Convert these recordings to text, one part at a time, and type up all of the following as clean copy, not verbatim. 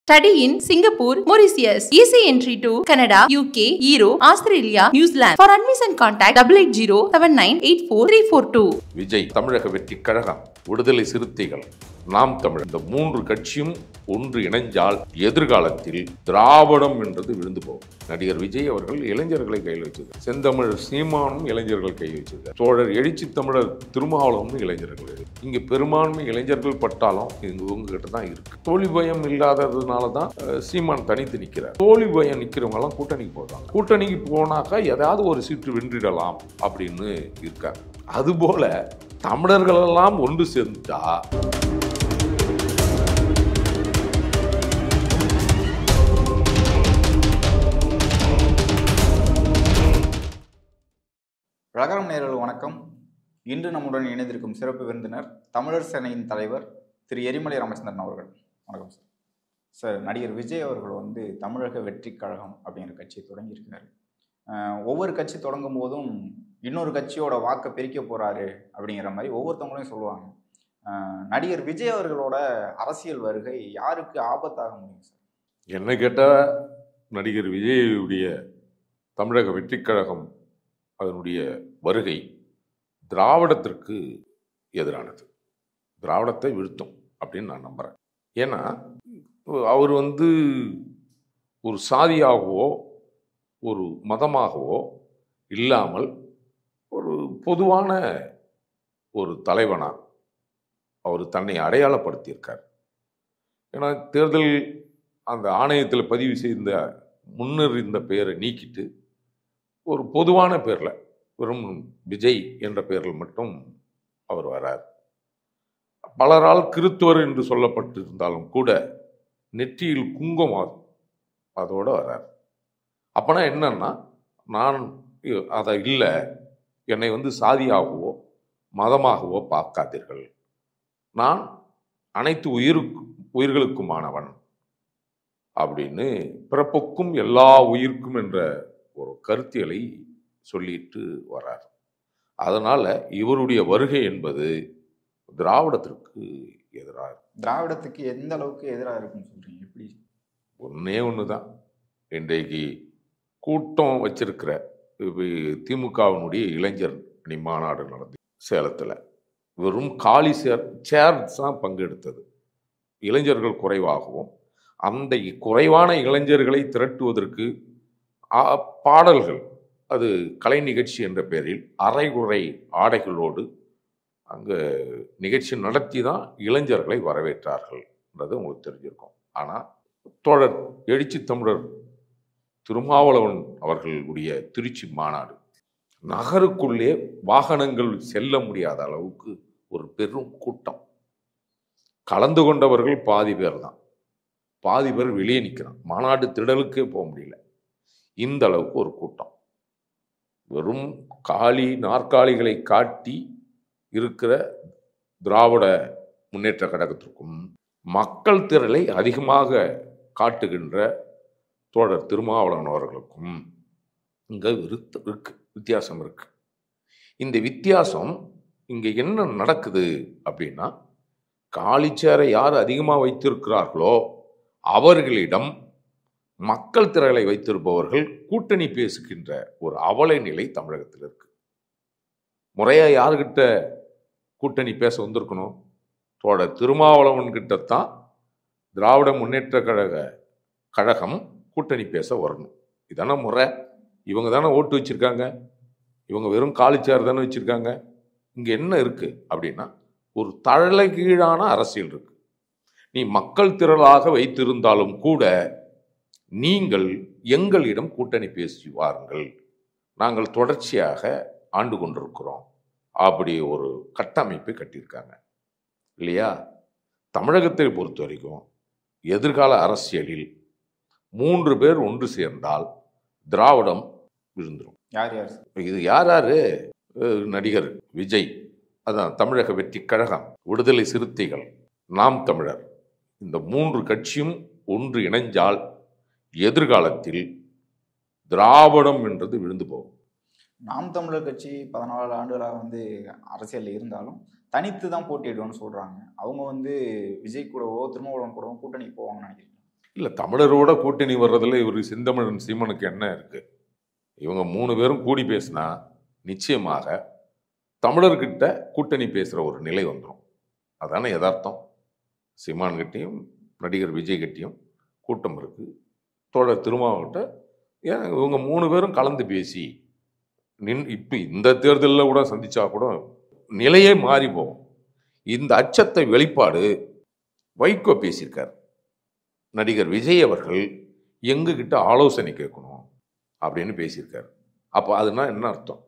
Study in Singapore, Mauritius. Easy entry to Canada, UK, Europe, Australia, New Zealand. For admission contact 880-7984-342. Vijay, தமிழக வெற்றி கழகம், விடுதலை சிறுத்தைகள், நாம் தமிழர், இந்த மூன்று கட்சியும் ஒன்று இணைஞ்சால் எதிர்காலத்தில் திராவிடம் என்றது விழுந்து போகும். நடிகர் விஜய் அவர்கள் இளைஞர்களை கையில் வச்சிருக்கார். செந்தமிழ் சீமானும் இளைஞர்கள் கையில் வச்சிருக்கார். தோழர் எழுச்சி தமிழர் திருமாவளவனும் இளைஞர்கள். இங்கு பெரும்பான்மை இளைஞர்கள் பட்டாலும் உங்ககிட்ட தான் இருக்கு. தோல்வி பயம் இல்லாததுனால தான் சீமான் தனித்து நிற்கிறார். தோல்வி பயம் நிற்கிறவங்க எல்லாம் கூட்டணிக்கு போடுறாங்க. கூட்டணிக்கு போனாக்கா ஏதாவது ஒரு சீட்டு வென்றிடலாம் அப்படின்னு இருக்காங்க. அதுபோல தமிழர்கள் எல்லாம் ஒன்று சேர்ந்துட்டா ரகரம் நேயர்கள் வணக்கம். இன்று நம்முடன் இணைந்திருக்கும் சிறப்பு விருந்தினர் தமிழர் சேனையின் தலைவர் திரு எரிமலை ராமச்சந்திரன் அவர்கள். வணக்கம் சார். சார், நடிகர் விஜய் அவர்கள் தமிழக வெற்றி கழகம் அப்படிங்கிற கட்சியை தொடங்கியிருக்காரு. ஒவ்வொரு கட்சி தொடங்கும் போதும் இன்னொரு கட்சியோட வாக்கை பிரிக்க போறாரு அப்படிங்கிற மாதிரி ஒவ்வொருத்தவங்களையும் சொல்லுவாங்க. நடிகர் விஜய் அவர்களோட அரசியல் வருகை யாருக்கு ஆபத்தாக முடியும் சார்? என்ன கேட்டால், நடிகர் விஜயுடைய தமிழக வெற்றி கழகம் அதனுடைய வருகை திராவிடத்திற்கு எதிரானது. திராவிடத்தை வீழ்த்தும் அப்படின்னு நான் நம்புகிறேன். ஏன்னா அவர் ஒரு சாதியாகவோ ஒரு மதமாகவோ இல்லாமல் ஒரு பொதுவான ஒரு தலைவனாக அவர் தன்னை அடையாளப்படுத்தியிருக்கார். ஏன்னா தேர்தல் அந்த ஆணையத்தில் பதிவு செய்த முன்னர் இருந்த பெயரை நீக்கிட்டு ஒரு பொதுவான பேரில் வெறும் விஜய் என்ற பெயரில் மட்டும் அவர் வரார். பலரால் கிறித்துவர் என்று சொல்லப்பட்டிருந்தாலும் கூட நெற்றியில் குங்குமம் அதோடு வரார். அப்போனா என்னன்னா, நான் அதை இல்லை, என்னை சாதியாகவோ மதமாகவோ பார்க்காதீர்கள், நான் அனைத்து உயிர்களுக்குமானவன் அப்படின்னு பிறப்புக்கும் எல்லா உயிர்க்கும் என்ற ஒரு கருத்தியலை சொல்லிட்டு வர்றார். அதனால இவருடைய வருகை என்பது திராவிடத்திற்கு எதிராக. திராவிடத்துக்கு எந்த அளவுக்கு எதிராக இருக்குன்னு சொல்றீங்க? எப்படி? ஒன்று தான், இன்றைக்கு கூட்டம் வச்சிருக்கிற திமுகவினுடைய இளைஞர் அணி மாநாடு நடந்து சேலத்தில் வெறும் காலி சேர் தான் பங்கெடுத்தது. இளைஞர்கள் குறைவாகவும், அந்த குறைவான இளைஞர்களை திரட்டுவதற்கு பாடல்கள், அது கலை நிகழ்ச்சி என்ற பெயரில் அரைகுறை ஆடைகளோடு அங்கே நிகழ்ச்சி நடத்தி தான் இளைஞர்களை வரவேற்றார்கள் என்றது உங்களுக்கு தெரிஞ்சிருக்கும். ஆனால் தோழர் எழுச்சி தமிழர் திருமாவளவன் அவர்களுடைய திருச்சி மாநாடு, நகருக்குள்ளே வாகனங்கள் செல்ல முடியாத அளவுக்கு ஒரு பெரும் கூட்டம். கலந்து கொண்டவர்கள் பாதி பேர் தான், பாதி பேர் வெளியே நிற்கிறான். மாநாடு திடலுக்கே போக முடியல. இந்த அளவுக்கு ஒரு கூட்டம். வெறும் காலி நாற்காலிகளை காட்டி இருக்கிற திராவிட முன்னேற்ற கழகத்திற்கும் மக்கள் திரளை அதிகமாக காட்டுகின்ற தோழர் திருமாவளவன் அவர்களுக்கும் இங்கே வித்தியாசம் இருக்கு. இந்த வித்தியாசம் இங்கே என்ன நடக்குது அப்படின்னா, காலிச்சேரை யார் அதிகமாக வைத்திருக்கிறார்களோ அவர்களிடம் மக்கள் திரளை வைத்திருப்பவர்கள் கூட்டணி பேசுகின்ற ஒரு அவலை நிலை தமிழகத்தில் இருக்கு. முறையா யாருக்கிட்ட கூட்டணி பேச வந்திருக்கணும்? தோழர் திருமாவளவன் கிட்டத்தான் திராவிட முன்னேற்ற கழகம் கூட்டணி பேச வரணும். இதான முறை. இவங்க தானே ஓட்டு வச்சிருக்காங்க, இவங்க வெறும் காலிச்சார் தானே வச்சிருக்காங்க. இங்க என்ன இருக்கு அப்படின்னா, ஒரு தலைகீழான அரசியல் இருக்கு. நீ மக்கள் திரளாக வைத்திருந்தாலும் கூட நீங்கள் எங்களிடம் கூட்டணி பேசி வாருங்கள், நாங்கள் தொடர்ச்சியாக ஆண்டு கொண்டிருக்கிறோம், அப்படி ஒரு கட்டமைப்பை கட்டியிருக்காங்க இல்லையா? தமிழகத்தை பொறுத்த வரைக்கும் எதிர்கால அரசியலில் 3 பேர் ஒன்று சேர்ந்தால் திராவிடம் விழுந்துடும். யார் யார்? இது யாரு? நடிகர் விஜய், அதான் தமிழக வெற்றி கழகம், விடுதலை சிறுத்தைகள், நாம் தமிழர், இந்த 3 கட்சியும் ஒன்று இணைஞ்சால் எதிர்காலத்தில் திராவிடம் என்றது விழுந்து போகும். நாம் தமிழர் கட்சி 14 ஆண்டுகளாக அரசியலில் இருந்தாலும் தனித்து தான் போட்டியிடுவோன்னு சொல்றாங்க. அவங்க விஜய் கூடவோ திருமாவளவன் கூடவோ கூட்டணி போவாங்கன்னு நினைக்கிறீங்க? இல்லை, தமிழரோட கூட்டணி வர்றதுல இவர் செந்தமிழன் சீமானுக்கு என்ன இருக்கு? இவங்க 3 பேரும் கூடி பேசினா நிச்சயமாக தமிழர்கிட்ட கூட்டணி பேசுகிற ஒரு நிலை வந்துடும். அதானே யதார்த்தம். சீமான்கிட்டையும் நடிகர் விஜய் கிட்டையும் கூட்டம் இருக்கு, தோழர் திருமாவட்ட. ஏன் இவங்க 3 பேரும் கலந்து பேசி இப்போ இந்த தேர்தலில் கூட சந்திச்சா கூட நிலையே மாறி போகும். இந்த அச்சத்தை வெளிப்பாடு வைகோ பேசியிருக்கார். நடிகர் விஜய் அவர்கள் எங்ககிட்ட ஆலோசனை கேட்கணும் அப்படின்னு பேசியிருக்காரு. அப்போ அதுனா என்ன அர்த்தம்?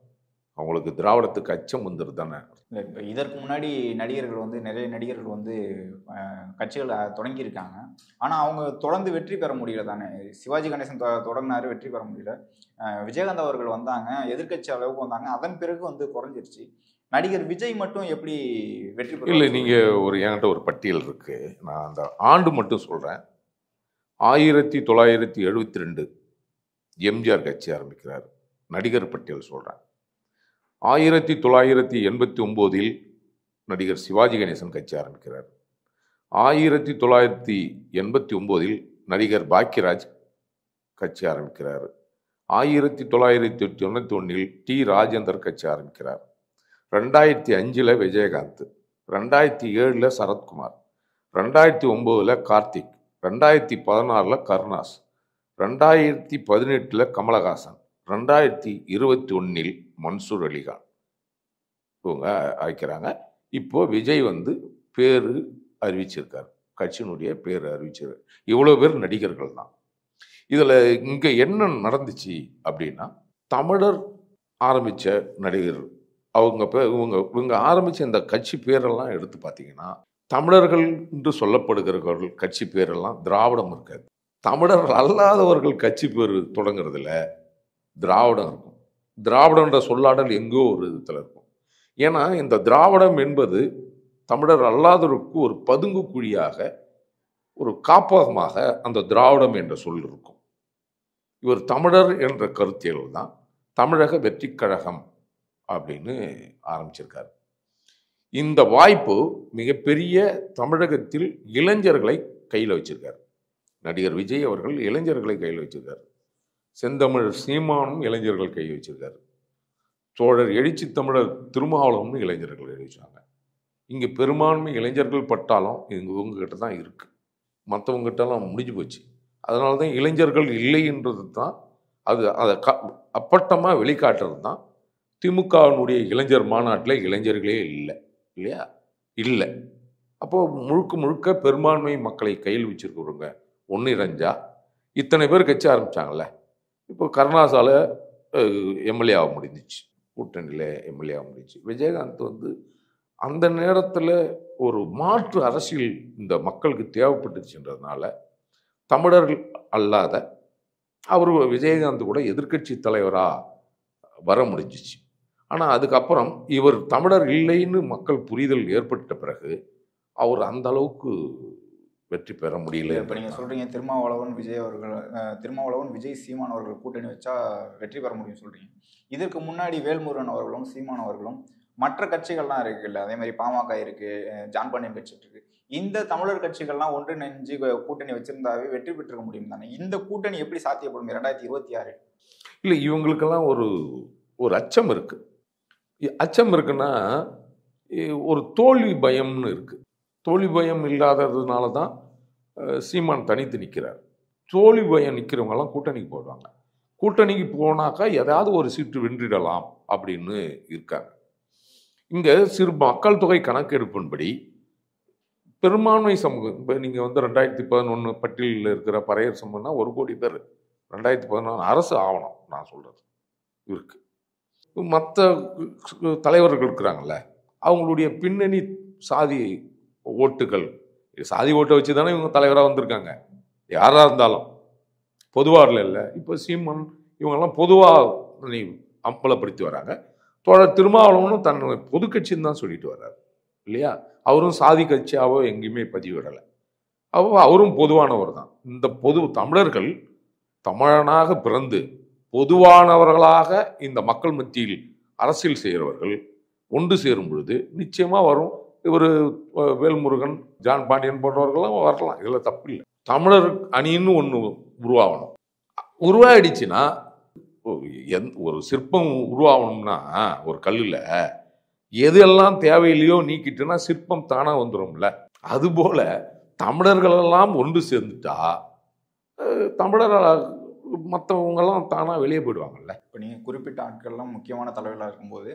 அவங்களுக்கு திராவிடத்துக்கு அச்சம் வந்துரு தானே. இல்லை, இப்போ இதற்கு முன்னாடி நடிகர்கள் வந்து நிறைய நடிகர்கள் வந்து கட்சிகளை தொடங்கியிருக்காங்க. ஆனால் அவங்க தொடர்ந்து வெற்றி பெற முடியல தானே. சிவாஜி கணேசன் தொடங்கினாரு, வெற்றி பெற முடியல. விஜயகாந்த் அவர்கள் வந்தாங்க, எதிர்கட்சி அளவுக்கு வந்தாங்க, அதன் பிறகு வந்து குறைஞ்சிருச்சு. நடிகர் விஜய் மட்டும் எப்படி வெற்றி பெற? இல்லை, நீங்கள் என்கிட்ட ஒரு பட்டியல் இருக்கு, நான் அந்த ஆண்டு மட்டும் சொல்கிறேன். 1972 எம்ஜிஆர் கட்சி ஆரம்பிக்கிறார். நடிகர் பட்டியல் சொல்கிறேன். 1989 நடிகர் சிவாஜி கணேசன் கட்சி ஆரம்பிக்கிறார். 1989 நடிகர் பாக்யராஜ் கட்சி ஆரம்பிக்கிறார். 1991 டி ராஜேந்தர் கட்சி ஆரம்பிக்கிறார். 2005 விஜயகாந்த், 2007 சரத்குமார், 2009 கார்த்திக், 2016 கருணாஸ், 2018 கமலஹாசன், 2021 மன்சூர் அலிகான் இவங்க ஆய்க்கிறாங்க. இப்போ விஜய் வந்து பேரு அறிவிச்சிருக்கார், கட்சியினுடைய பேர் அறிவிச்சிருக்கார். இவ்வளோ பேர் நடிகர்கள் தான். இதில் இங்கே என்ன நடந்துச்சு அப்படின்னா, தமிழர் ஆரம்பித்த நடிகர் அவங்க இவங்க ஆரம்பித்த இந்த கட்சி பேரெல்லாம் எடுத்து பார்த்தீங்கன்னா, தமிழர்கள் என்று சொல்லப்படுகிறவர்கள் கட்சி பேரெல்லாம் திராவிடம் இருக்காது. தமிழர் அல்லாதவர்கள் கட்சி பேர் தொடங்குறதுல திராவிடம் இருக்கும். திராவிடன்ற சொல்லாடல் எங்கோ ஒரு விதத்தில் இருக்கும். ஏன்னா இந்த திராவிடம் என்பது தமிழர் அல்லாதவருக்கு ஒரு பதுங்கு குழியாக, ஒரு காப்பகமாக அந்த திராவிடம் என்ற சொல் இருக்கும். இவர் தமிழர் என்ற கருத்தியல் தான் தமிழக வெற்றி கழகம் அப்படின்னு ஆரம்பிச்சிருக்காரு. இந்த வாய்ப்பு மிகப்பெரிய தமிழகத்தில் இளைஞர்களை கையில் வச்சிருக்காரு. நடிகர் விஜய் அவர்கள் இளைஞர்களை கையில் வச்சிருக்காரு. செந்தமிழர் சீமானும் இளைஞர்கள் கை வச்சிருக்காரு. தோழர் எழுச்சி தமிழர் திருமாவளவனும் இளைஞர்கள் கை வச்சாங்க. இங்கே பெரும்பான்மை இளைஞர்கள் பட்டாலும் இவங்ககிட்ட தான் இருக்கு, மற்றவங்ககிட்டலாம் முடிஞ்சு போச்சு. அதனால தான் இளைஞர்கள் இல்லைன்றது தான் அதை அப்பட்டமாக வெளிக்காட்டுறது தான். திமுகவினுடைய இளைஞர் மாநாட்டில் இளைஞர்களே இல்லை, இல்லையா? இல்லை. அப்போது முழுக்க முழுக்க பெரும்பான்மை மக்களை கையில் வச்சுருக்கிறவங்க ஒன்று இறைஞ்சா இத்தனை பேர் கட்சி ஆரம்பித்தாங்கல்ல. இப்போ கருணாசால எம்எல்ஏ ஆக முடிஞ்சிச்சு, கூட்டணியில் எம்எல்ஏ ஆக முடிஞ்சிச்சு. விஜயகாந்த் வந்து அந்த நேரத்தில் ஒரு மாற்று அரசியல் இந்த மக்களுக்கு தேவைப்பட்டுச்சுன்றதுனால தமிழர்கள் அல்லாத அவர் விஜயகாந்த் கூட எதிர்க்கட்சி தலைவராக வர முடிஞ்சிச்சு. ஆனால் அதுக்கப்புறம் இவர் தமிழர் இல்லைன்னு மக்கள் புரிதல் ஏற்பட்ட பிறகு அவர் அந்த அளவுக்கு வெற்றி பெற முடியல. இப்போ நீங்கள் சொல்கிறீங்க திருமாவளவன் விஜய் சீமான் அவர்கள் கூட்டணி வச்சா வெற்றி பெற முடியும்னு சொல்கிறீங்க. இதற்கு முன்னாடி வேல்முருகன் அவர்களும் சீமான் அவர்களும் மற்ற கட்சிகள்லாம் இருக்குல்ல, அதே மாதிரி பாமக இருக்குது, ஜான் பாண்டியன் கட்சி இருக்குது. இந்த தமிழர் கட்சிகள்லாம் ஒன்றிணைஞ்சு கூட்டணி வச்சிருந்தாவே வெற்றி பெற்றிருக்க முடியும் தானே. இந்த கூட்டணி எப்படி சாத்தியப்படும் 2026? இல்லை, இவங்களுக்கெல்லாம் ஒரு அச்சம் இருக்குது. அச்சம் இருக்குன்னா ஒரு தோல்வி பயம்னு இருக்குது. தோல்வி பயம் இல்லாததுனால தான் சீமான் தனித்து நிற்கிறார். தோல்வி பயம் நிற்கிறவங்கெல்லாம் கூட்டணிக்கு போடுவாங்க. கூட்டணிக்கு போனாக்கா ஏதாவது ஒரு சீட்டு வென்றிடலாம் அப்படின்னு இருக்காங்க. இங்கே சிறு மக்கள் தொகை கணக்கெடுப்பின்படி பெரும்பான்மை சமூகம், இப்போ நீங்கள் வந்து 2011 பட்டியலில் இருக்கிற பறையர் சமூகம்னா 1 கோடி பேர். 2014 அரசு ஆவணம் நான் சொல்கிறது இருக்கு. மற்ற தலைவர்கள் இருக்கிறாங்கல்ல, அவங்களுடைய பின்னணி சாதி ஓட்டுகள், சாதி ஓட்டை வச்சு தானே இவங்க தலைவராக வந்திருக்காங்க. யாராக இருந்தாலும் பொதுவாக இல்லை. இப்போ சீமான் இவங்கெல்லாம் பொதுவாக அம்பலப்படுத்தி வராங்க. தோழர் திருமாவளவனும் தன் பொது கட்சின்னு தான் சொல்லிட்டு வர்றாரு, இல்லையா? அவரும் சாதி கட்சியாவோ எங்கேயுமே பதிவிடலை. அவரும் பொதுவானவர் தான். இந்த தமிழர்கள் தமிழனாக பிறந்து பொதுவானவர்களாக இந்த மக்கள் மத்தியில் அரசியல் செய்கிறவர்கள் ஒன்று சேரும் பொழுது நிச்சயமாக வரும். இவர் வேல்முருகன், ஜான் பாண்டியன் போன்றவர்கள்லாம் வரலாம், இதில் தப்பு இல்லை. தமிழர் அணின்னு ஒன்று உருவாகணும். உருவாயிடுச்சுன்னா ஒரு சிற்பம் உருவாகணும்னா ஒரு கல்லில் எதெல்லாம் தேவையில்லையோ நீக்கிட்டுன்னா சிற்பம் தானாக வந்துடும்ல. அதுபோல் தமிழர்களெல்லாம் ஒன்று சேர்ந்துட்டா தமிழர் மற்றவங்கெல்லாம் தானாக வெளியே போயிடுவாங்கல்ல. இப்போ நீங்கள் குறிப்பிட்ட ஆட்கள்லாம் முக்கியமான தலைவர்களாக இருக்கும்போது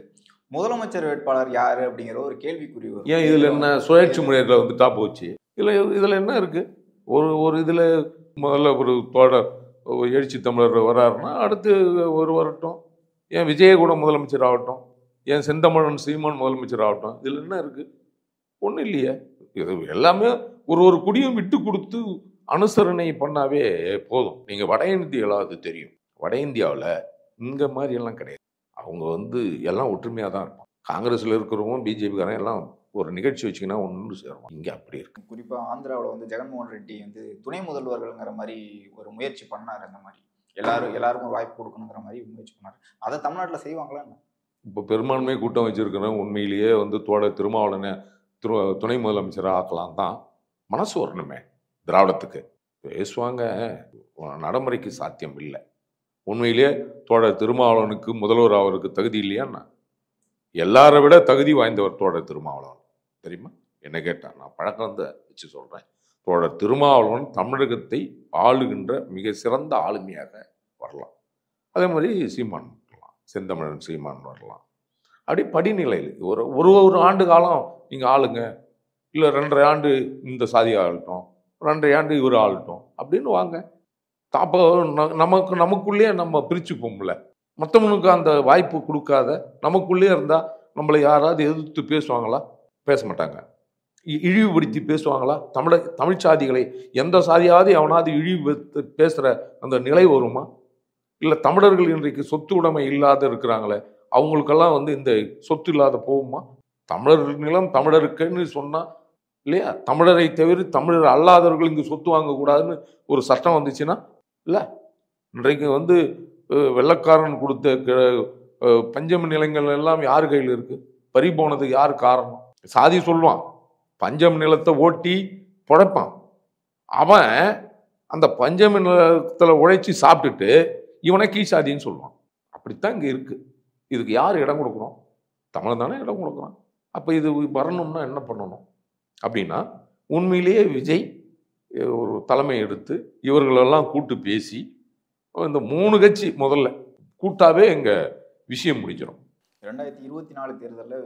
முதலமைச்சர் வேட்பாளர் யார் அப்படிங்கிற ஒரு கேள்விக்குறி வரும். ஏன் இதில் என்ன சுழற்சி முறையில் வந்துட்டா போச்சு? இதில் என்ன இருக்குது? ஒரு இதில் முதல்ல ஒரு எழுச்சி தமிழர் வராருன்னா அடுத்து ஒரு வரட்டும். ஏன் விஜய கூட முதலமைச்சர் ஆகட்டும், ஏன் செந்தமிழன் சீமான் முதலமைச்சர் ஆகட்டும், இதில் என்ன இருக்குது? ஒன்றும் இல்லையே. இது எல்லாமே ஒரு குடியும் விட்டு கொடுத்து அனுசரணை பண்ணாவே போதும். நீங்கள் வட இந்தியாவில் தெரியும். வட இந்தியாவில் இங்கே மாதிரி எல்லாம் கிடையாது. அவங்க எல்லாம் ஒற்றுமையாக தான் இருப்பாங்க. காங்கிரஸில் இருக்கிறவங்க பிஜேபிக்காரன் எல்லாம் ஒரு நிகழ்ச்சி வச்சிங்கன்னா ஒன்று சேருவோம். இங்கே அப்படி இருக்கு. குறிப்பாக ஆந்திராவில் ஜெகன்மோகன் ரெட்டி துணை முதல்வர்கள்ங்கிற மாதிரி ஒரு முயற்சி பண்ணார். அந்த மாதிரி எல்லாருக்கும் ஒரு வாய்ப்பு கொடுக்கணுங்கிற மாதிரி முயற்சி பண்ணார். அதை தமிழ்நாட்டில் செய்வாங்களா? இப்போ பெரும்பான்மை கூட்டம் வச்சிருக்கிறேன். உண்மையிலேயே திருமாவளவனை துணை முதலமைச்சராக ஆக்கலாம் தான் மனசு வரணுமே. திராவிடத்துக்கு பேசுவாங்க, நடைமுறைக்கு சாத்தியம் இல்லை. உண்மையிலேயே திருமாவளவனுக்கு முதல்வர் அவருக்கு தகுதி இல்லையான்னா எல்லாரை விட தகுதி வாய்ந்தவர் திருமாவளவன். தெரியுமா? என்ன கேட்டால் நான் பழக்கம் வச்சு சொல்கிறேன். திருமாவளவன் தமிழகத்தை ஆளுகின்ற மிக சிறந்த ஆளுமையாக வரலாம். அதே மாதிரி சீமான் வரலாம், செந்தமிழன் சீமான் வரலாம். அப்படி படிநிலையில் ஒரு ஆண்டு காலம் நீங்கள் ஆளுங்க, இல்லை 2.5 ஆண்டு இந்த சாதி ஆளட்டும், 2.5 ஆண்டு இவர் ஆளட்டும் அப்படின்னு வாங்க. அப்போ நமக்குள்ளேயே நம்ம பிரிச்சுப்போம்ல. மற்றவனுக்கு அந்த வாய்ப்பு கொடுக்காத நமக்குள்ளே இருந்தால் நம்மளை யாராவது எதிர்த்து பேசுவாங்களா? பேச மாட்டாங்க. இழிவுபடுத்தி பேசுவாங்களா? தமிழ் சாதிகளை எந்த சாதியாவது எவனாவது இழிவு பேசுகிற அந்த நிலை வருமா? இல்லை தமிழர்கள் இன்றைக்கு சொத்து உடைமை இல்லாத இருக்கிறாங்களே, அவங்களுக்கெல்லாம் இந்த சொத்து இல்லாத போகுமா? தமிழர் நிலம் தமிழருக்குன்னு சொன்னால் இல்லையா? தமிழரை தவிர தமிழர் அல்லாதவர்கள் இங்கு சொத்து வாங்கக்கூடாதுன்னு ஒரு சட்டம் வந்துச்சுன்னா இல்லை. இன்றைக்கு வெள்ளக்காரன் கொடுத்த பஞ்சம நிலங்கள் எல்லாம் யார் கையில் இருக்கு? பறி போனதுக்கு யார் காரணம்? சாதி சொல்லுவான், பஞ்சம் நிலத்தை ஓட்டி புழைப்பான். அவன் அந்த பஞ்சம நிலத்தில் உழைச்சி சாப்பிட்டுட்டு இவனை கீழ்சாதின்னு சொல்லுவான். அப்படித்தான் இங்கே இருக்கு. இதுக்கு யார் இடம் கொடுக்குறோம்? தமிழ் தானே இடம் கொடுக்குறான். அப்போ இது வரணும்னா என்ன பண்ணணும் அப்படின்னா, உண்மையிலேயே விஜய் ஒரு தலைமை எடுத்து இவர்களெல்லாம் கூட்டு பேசி இந்த 3 கட்சி முதல்ல கூட்டாவே எங்க விஷயம் முடிஞ்சிடும். 2024 தேர்தலில்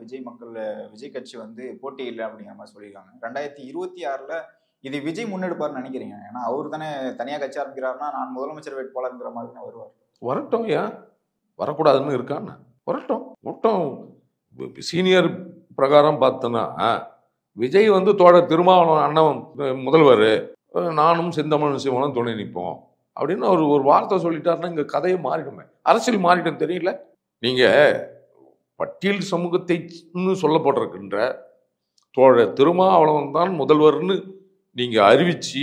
விஜய் கட்சி போட்டி இல்லை அப்படிங்கிற மாதிரி சொல்லியிருக்காங்க. 2026 இது விஜய் முன்னெடுப்பார்னு நினைக்கிறீங்க? ஏன்னா அவர் தானே தனியாக கட்சி ஆரம்பிக்கிறாருன்னா நான் முதலமைச்சர் வேட்பாளர்ங்கிற மாதிரி தான் வருவார். வரட்டும், ஏன் வரக்கூடாதுன்னு இருக்கான்னு வரட்டும். மொத்தம் சீனியர் பிரகாரம் பார்த்தோன்னா விஜய் திருமாவளவன் அண்ணன் முதல்வர், நானும் செந்தமிழன் சீமானும் துணை நிற்போம் அப்படின்னு ஒரு வார்த்தை சொல்லிட்டாருன்னா இங்கே கதையை மாறிடுமே. அரசியல் மாறிடும் தெரியல. நீங்கள் பட்டியல் சமூகத்தை சொல்லப்பட்டிருக்கின்ற திருமாவளவன் தான் முதல்வர்னு நீங்கள் அறிவிச்சு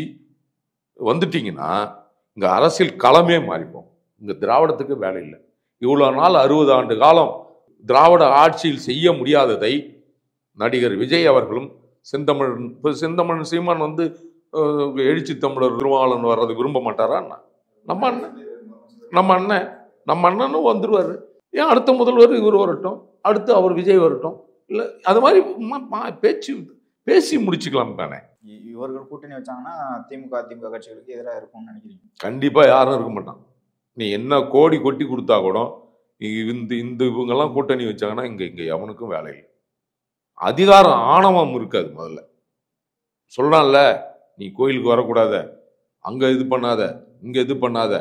வந்துட்டீங்கன்னா இங்கே அரசியல் களமே மாறிப்போம். இங்கே திராவிடத்துக்கு வேலை இல்லை. இவ்வளோ நாள் 60 ஆண்டு காலம் திராவிட ஆட்சியில் செய்ய முடியாததை நடிகர் விஜய் அவர்களும் செந்தமிழன் சீமான் எழுச்சி தமிழர் திருமாவளவன் வர்றது விரும்ப மாட்டாரா? நம்ம அண்ணனும் வந்துடுவார். ஏன் அடுத்த முதல்வர் இவர் வரட்டும், அடுத்து அவர் விஜய் வரட்டும். இல்லை அது மாதிரி பேசி முடிச்சுக்கலாம் தானே. இவர்கள் கூட்டணி வச்சாங்கன்னா திமுக கட்சிகளுக்கு எதிராக இருக்கும்னு நினைக்கிறீங்க? கண்டிப்பாக யாரும் இருக்க மாட்டான். நீ என்ன கோடி கொட்டி கொடுத்தா கூட இவங்கெல்லாம் கூட்டணி வச்சாங்கன்னா இங்கே எவனுக்கும் வேலை இல்லை. அதிகாரம் ஆணவம் இருக்காது. முதல்ல சொல்றான்ல, நீ கோயிலுக்கு வரக்கூடாத, அங்க இது பண்ணாத, இங்க இது பண்ணாத,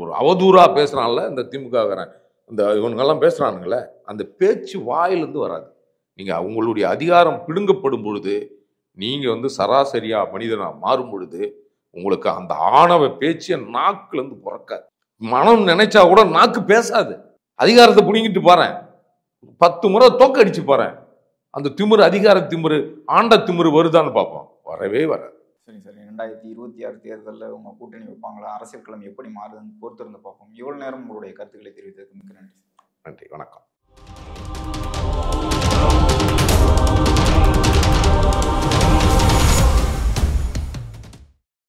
ஒரு அவதூறா பேசுறான்ல இந்த திமுககாரன், இந்த இவனுங்கெல்லாம் பேசுறானுங்களே, அந்த பேச்சு வாயிலிருந்து வராது. நீங்க அவங்களுடைய அதிகாரம் பிடுங்கப்படும் பொழுது, நீங்க சராசரியா மனிதனா மாறும் பொழுது உங்களுக்கு அந்த ஆணவ பேச்சு நாக்குல இருந்து பிறக்காது. மனம் நினைச்சா கூட நாக்கு பேசாது. அதிகாரத்தை புடிங்கிட்டு போறேன், 10 முறை தோக்க அடிச்சு போறேன், அந்த திமிரு, அதிகார திமிரு, ஆண்ட திமிரு வருதான்னு பார்ப்போம். வரவே வராது. சரி சார், 2026 தேர்தலில் உங்க கூட்டணி வைப்பாங்களா? அரசியல் களம் எப்படி மாறுதுன்னு பொறுத்திருந்து பார்ப்போம். இவ்வளவு நேரம் உங்களுடைய கருத்துக்களை தெரிவித்ததுக்கு மிக்க நன்றி. நன்றி, வணக்கம்.